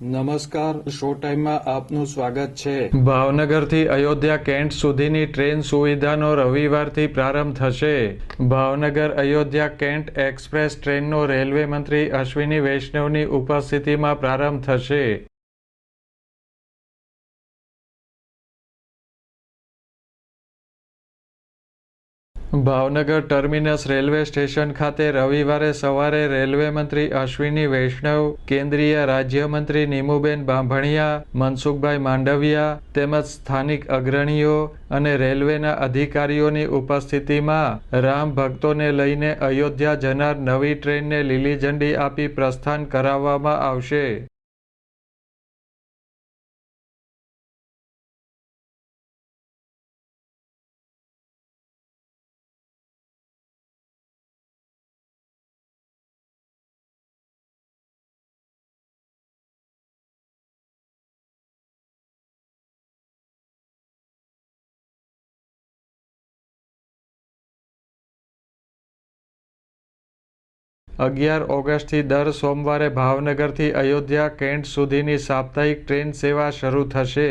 નમસ્કાર, શો ટાઈમમાં આપનું સ્વાગત છે। ભાવનગરથી અયોધ્યા કેન્ટ સુધીની ટ્રેન સુવિધાનો રવિવારથી પ્રારંભ થશે। ભાવનગર અયોધ્યા કેન્ટ એક્સપ્રેસ ટ્રેનનો રેલવે મંત્રી અશ્વિની વૈષ્ણવની ઉપસ્થિતિમાં પ્રારંભ થશે। ભાવનગર ટર્મિનસ રેલવે સ્ટેશન ખાતે રવિવારે સવારે રેલવે મંત્રી અશ્વિની વૈષ્ણવ, કેન્દ્રીય રાજ્યમંત્રી નીમુબેન બાંભણિયા, મનસુખભાઈ માંડવિયા તેમજ સ્થાનિક અગ્રણીઓ અને રેલવેના અધિકારીઓની ઉપસ્થિતિમાં રામ ભક્તોને લઈને અયોધ્યા જનાર નવી ટ્રેનને લીલી ઝંડી આપી પ્રસ્થાન કરાવવામાં આવશે। ₹11 દર સોમવારે ભાવનગરથી અયોધ્યા કેન્ટ સુધીની સાપ્તાહિક ટ્રેન સેવા શરૂ થશે।